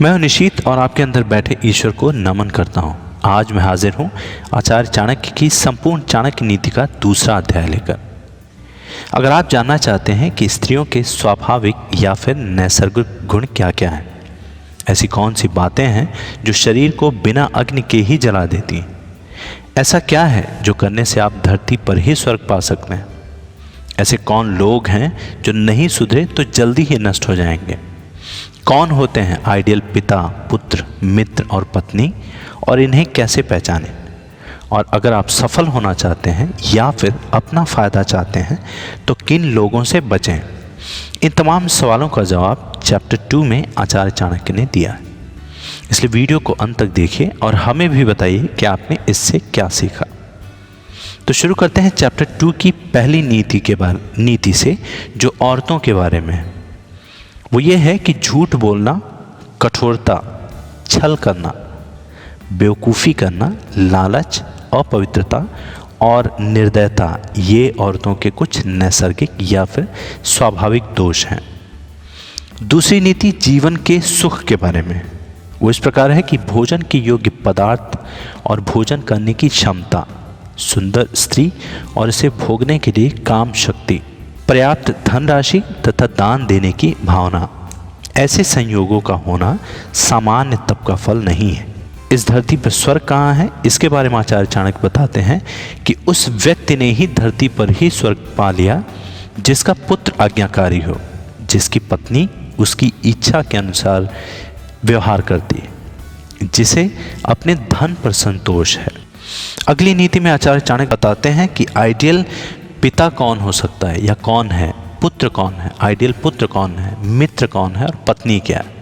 मैं हूं निशीत और आपके अंदर बैठे ईश्वर को नमन करता हूं। आज मैं हाजिर हूं आचार्य चाणक्य की संपूर्ण चाणक्य नीति का दूसरा अध्याय लेकर। अगर आप जानना चाहते हैं कि स्त्रियों के स्वाभाविक या फिर नैसर्गिक गुण क्या क्या हैं, ऐसी कौन सी बातें हैं जो शरीर को बिना अग्नि के ही जला देती हैं, ऐसा क्या है जो करने से आप धरती पर ही स्वर्ग पा सकते हैं, ऐसे कौन लोग हैं जो नहीं सुधरे तो जल्दी ही नष्ट हो जाएंगे, कौन होते हैं आइडियल पिता, पुत्र, मित्र और पत्नी, और इन्हें कैसे पहचानें, और अगर आप सफल होना चाहते हैं या फिर अपना फ़ायदा चाहते हैं तो किन लोगों से बचें। इन तमाम सवालों का जवाब चैप्टर 2 में आचार्य चाणक्य ने दिया है। इसलिए वीडियो को अंत तक देखिए और हमें भी बताइए कि आपने इससे क्या सीखा। तो शुरू करते हैं चैप्टर 2 की पहली नीति से जो औरतों के बारे में है। वो ये है कि झूठ बोलना, कठोरता, छल करना, बेवकूफ़ी करना, लालच, अपवित्रता और निर्दयता ये औरतों के कुछ नैसर्गिक या फिर स्वाभाविक दोष हैं। दूसरी नीति जीवन के सुख के बारे में। वो इस प्रकार है कि भोजन के योग्य पदार्थ और भोजन करने की क्षमता, सुंदर स्त्री और इसे भोगने के लिए काम शक्ति, पर्याप्त धनराशि तथा दान देने की भावना, ऐसे संयोगों का होना सामान्य तप का फल नहीं है। इस धरती पर स्वर्ग कहाँ है, इसके बारे में आचार्य चाणक्य बताते हैं कि उस व्यक्ति ने ही धरती पर ही स्वर्ग पा लिया जिसका पुत्र आज्ञाकारी हो, जिसकी पत्नी उसकी इच्छा के अनुसार व्यवहार करती है, जिसे अपने धन पर संतोष है। अगली नीति में आचार्य चाणक्य बताते हैं कि आइडियल पिता कौन हो सकता है या कौन है, पुत्र कौन है, आइडियल पुत्र कौन है, मित्र कौन है और पत्नी क्या है।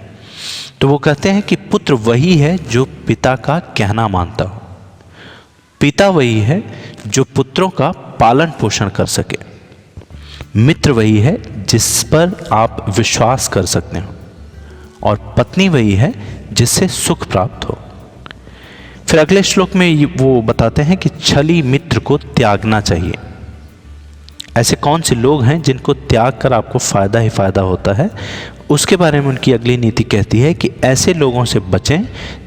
तो वो कहते हैं कि पुत्र वही है जो पिता का कहना मानता हो, पिता वही है जो पुत्रों का पालन पोषण कर सके, मित्र वही है जिस पर आप विश्वास कर सकते हो, और पत्नी वही है जिससे सुख प्राप्त हो। फिर अगले श्लोक में वो बताते हैं कि छली मित्र को त्यागना चाहिए। ऐसे कौन से लोग हैं जिनको त्याग कर आपको फ़ायदा ही फ़ायदा होता है, उसके बारे में उनकी अगली नीति कहती है कि ऐसे लोगों से बचें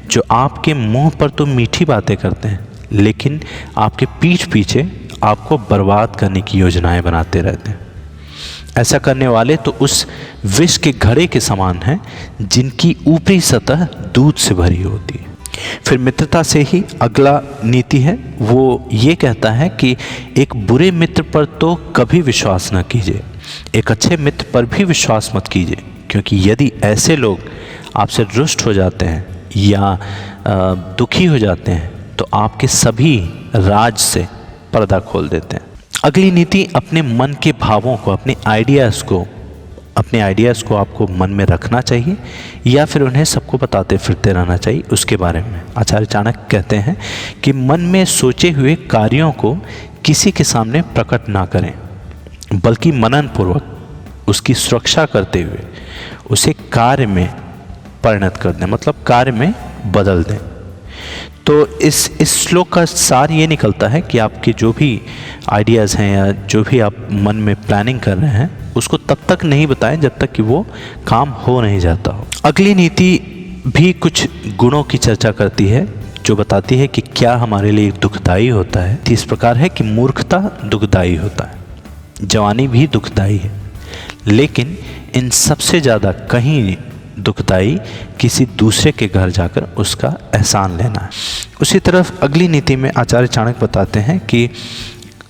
जो आपके मुंह पर तो मीठी बातें करते हैं लेकिन आपके पीठ पीछे आपको बर्बाद करने की योजनाएं बनाते रहते हैं। ऐसा करने वाले तो उस विष के घड़े के समान हैं जिनकी ऊपरी सतह दूध से भरी होती है। फिर मित्रता से ही अगला नीति है, वो ये कहता है कि एक बुरे मित्र पर तो कभी विश्वास न कीजिए, एक अच्छे मित्र पर भी विश्वास मत कीजिए, क्योंकि यदि ऐसे लोग आपसे रुष्ट हो जाते हैं या दुखी हो जाते हैं तो आपके सभी राज से पर्दा खोल देते हैं। अगली नीति अपने मन के भावों को, अपने आइडियाज़ को आपको मन में रखना चाहिए या फिर उन्हें सबको बताते फिरते रहना चाहिए। उसके बारे में आचार्य चाणक्य कहते हैं कि मन में सोचे हुए कार्यों को किसी के सामने प्रकट ना करें, बल्कि मनन पूर्वक उसकी सुरक्षा करते हुए उसे कार्य में परिणत कर दें, मतलब कार्य में बदल दें। तो इस श्लोक का सार ये निकलता है कि आपके जो भी आइडियाज़ हैं या जो भी आप मन में प्लानिंग कर रहे हैं उसको तब तक नहीं बताएं जब तक कि वो काम हो नहीं जाता हो। अगली नीति भी कुछ गुणों की चर्चा करती है जो बताती है कि क्या हमारे लिए दुखदाई होता है। इस प्रकार है कि मूर्खता दुखदाई होता है, जवानी भी दुखदाई है, लेकिन इन सबसे ज़्यादा कहीं दुखदाई किसी दूसरे के घर जाकर उसका एहसान लेना है। उसी तरफ अगली नीति में आचार्य चाणक्य बताते हैं कि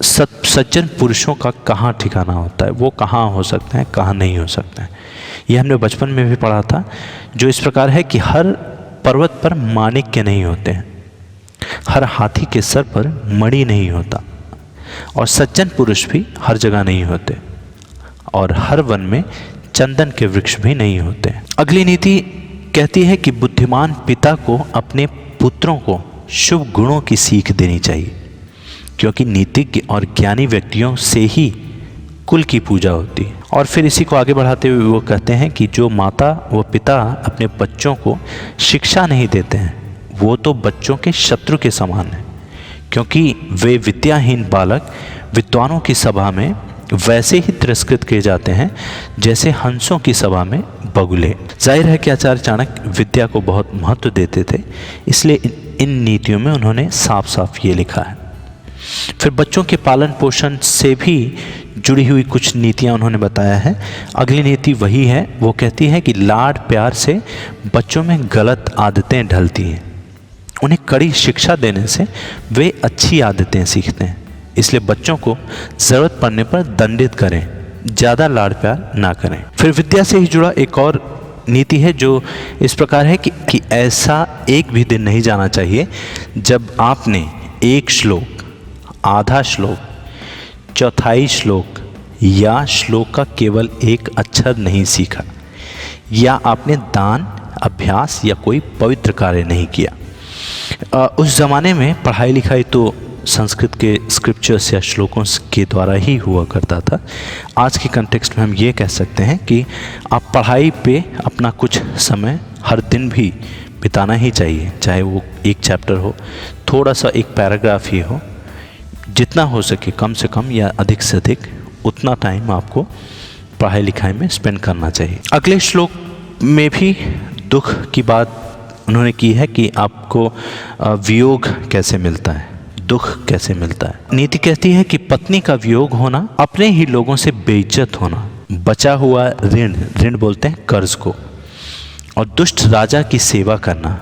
सज्जन पुरुषों का कहाँ ठिकाना होता है, वो कहाँ हो सकते हैं, कहाँ नहीं हो सकते हैं। यह हमने बचपन में भी पढ़ा था, जो इस प्रकार है कि हर पर्वत पर माणिक्य नहीं होते हैं, हर हाथी के सर पर मणि नहीं होता, और सज्जन पुरुष भी हर जगह नहीं होते, और हर वन में चंदन के वृक्ष भी नहीं होते। अगली नीति कहती है कि बुद्धिमान पिता को अपने पुत्रों को शुभ गुणों की सीख देनी चाहिए, क्योंकि नीतिज्ञ और ज्ञानी व्यक्तियों से ही कुल की पूजा होती है। और फिर इसी को आगे बढ़ाते हुए वो कहते हैं कि जो माता व पिता अपने बच्चों को शिक्षा नहीं देते हैं वो तो बच्चों के शत्रु के समान हैं, क्योंकि वे विद्याहीन बालक विद्वानों की सभा में वैसे ही तिरस्कृत किए जाते हैं जैसे हंसों की सभा में बगुले। जाहिर है कि आचार्य चाणक्य विद्या को बहुत महत्व देते थे, इसलिए इन नीतियों में उन्होंने साफ साफ ये लिखा है। फिर बच्चों के पालन पोषण से भी जुड़ी हुई कुछ नीतियां उन्होंने बताया है। अगली नीति वही है, वो कहती है कि लाड प्यार से बच्चों में गलत आदतें ढलती हैं। उन्हें कड़ी शिक्षा देने से वे अच्छी आदतें सीखते हैं, इसलिए बच्चों को ज़रूरत पड़ने पर दंडित करें, ज़्यादा लाड़ प्यार ना करें। फिर विद्या से ही जुड़ा एक और नीति है जो इस प्रकार है कि ऐसा एक भी दिन नहीं जाना चाहिए जब आपने एक श्लोक, आधा श्लोक, चौथाई श्लोक या श्लोक का केवल एक अक्षर नहीं सीखा, या आपने दान, अभ्यास या कोई पवित्र कार्य नहीं किया। उस ज़माने में पढ़ाई लिखाई तो संस्कृत के स्क्रिप्चर्स या श्लोकों के द्वारा ही हुआ करता था। आज के कंटेक्स्ट में हम ये कह सकते हैं कि आप पढ़ाई पे अपना कुछ समय हर दिन भी बिताना ही चाहिए, चाहे वो एक चैप्टर हो, थोड़ा सा एक पैराग्राफ ही हो, जितना हो सके कम से कम या अधिक से अधिक उतना टाइम आपको पढ़ाई लिखाई में स्पेंड करना चाहिए। अगले श्लोक में भी दुख की बात उन्होंने की है कि आपको वियोग कैसे मिलता है, दुख कैसे मिलता है। नीति कहती है कि पत्नी का वियोग होना, अपने ही लोगों से बेइज्जत होना, बचा हुआ ऋण, ऋण बोलते हैं कर्ज को, और दुष्ट राजा की सेवा करना,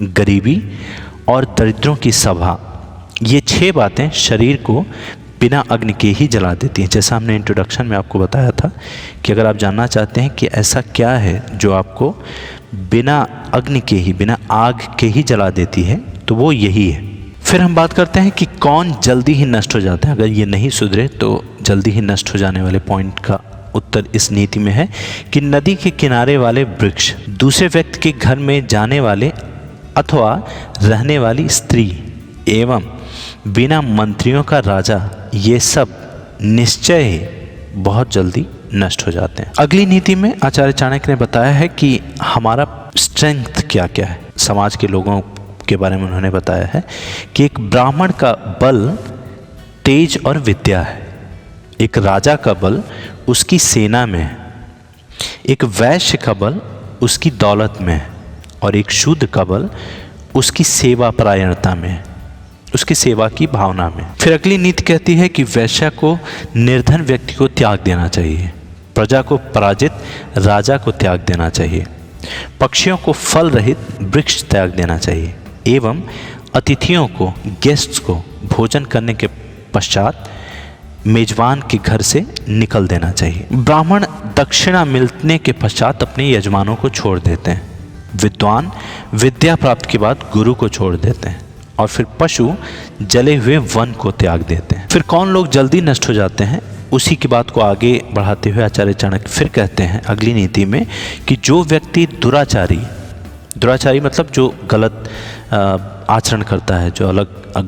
गरीबी और दरिद्रों की सभा, ये 6 बातें शरीर को बिना अग्नि के ही जला देती हैं। जैसा हमने इंट्रोडक्शन में आपको बताया था कि अगर आप जानना चाहते हैं कि ऐसा क्या है जो आपको बिना अग्नि के ही, बिना आग के ही जला देती है, तो वो यही है। फिर हम बात करते हैं कि कौन जल्दी ही नष्ट हो जाता है। अगर ये नहीं सुधरे तो जल्दी ही नष्ट हो जाने वाले पॉइंट का उत्तर इस नीति में है कि नदी के किनारे वाले वृक्ष, दूसरे व्यक्ति के घर में जाने वाले अथवा रहने वाली स्त्री एवं बिना मंत्रियों का राजा, ये सब निश्चय ही बहुत जल्दी नष्ट हो जाते हैं। अगली नीति में आचार्य चाणक्य ने बताया है कि हमारा स्ट्रेंथ क्या क्या है। समाज के लोगों के बारे में उन्होंने बताया है कि एक ब्राह्मण का बल तेज और विद्या है, एक राजा का बल उसकी सेना में है, एक वैश्य का बल उसकी दौलत में है, और एक शूद्र का बल उसकी सेवा परायणता में है, उसकी सेवा की भावना में। फिर अगली नीति कहती है कि वैश्य को निर्धन व्यक्ति को त्याग देना चाहिए, प्रजा को पराजित राजा को त्याग देना चाहिए, पक्षियों को फल रहित वृक्ष त्याग देना चाहिए, एवं अतिथियों को, गेस्ट्स को भोजन करने के पश्चात मेजबान के घर से निकल देना चाहिए। ब्राह्मण दक्षिणा मिलने के पश्चात अपने यजमानों को छोड़ देते हैं, विद्वान विद्या प्राप्त के बाद गुरु को छोड़ देते हैं, और फिर पशु जले हुए वन को त्याग देते हैं। फिर कौन लोग जल्दी नष्ट हो जाते हैं, उसी की बात को आगे बढ़ाते हुए आचार्य चाणक्य फिर कहते हैं अगली नीति में कि जो व्यक्ति दुराचारी, दुराचारी मतलब जो गलत आचरण करता है, जो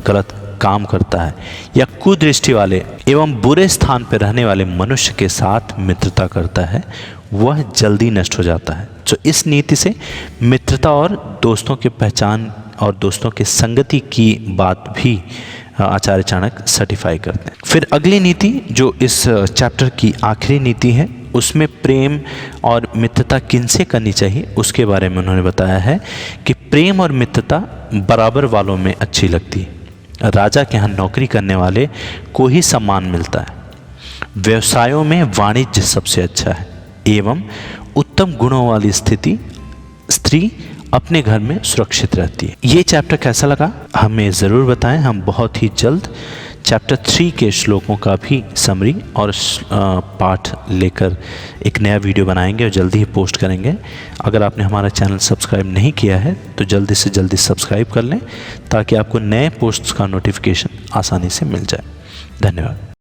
गलत काम करता है, या कुदृष्टि वाले एवं बुरे स्थान पर रहने वाले मनुष्य के साथ मित्रता करता है, वह जल्दी नष्ट हो जाता है। तो इस नीति से मित्रता और दोस्तों के पहचान और दोस्तों के संगति की बात भी आचार्य चाणक्य सर्टिफाई करते हैं। फिर अगली नीति जो इस चैप्टर की आखिरी नीति है, उसमें प्रेम और मित्रता किनसे करनी चाहिए उसके बारे में उन्होंने बताया है कि प्रेम और मित्रता बराबर वालों में अच्छी लगती है। राजा के यहाँ नौकरी करने वाले को ही सम्मान मिलता है, व्यवसायों में वाणिज्य सबसे अच्छा है, एवं उत्तम गुणों वाली स्त्री अपने घर में सुरक्षित रहती है। ये चैप्टर कैसा लगा हमें ज़रूर बताएं। हम बहुत ही जल्द चैप्टर 3 के श्लोकों का भी समरी और पाठ लेकर एक नया वीडियो बनाएंगे और जल्दी ही पोस्ट करेंगे। अगर आपने हमारा चैनल सब्सक्राइब नहीं किया है तो जल्दी से जल्दी सब्सक्राइब कर लें ताकि आपको नए पोस्ट्स का नोटिफिकेशन आसानी से मिल जाए। धन्यवाद।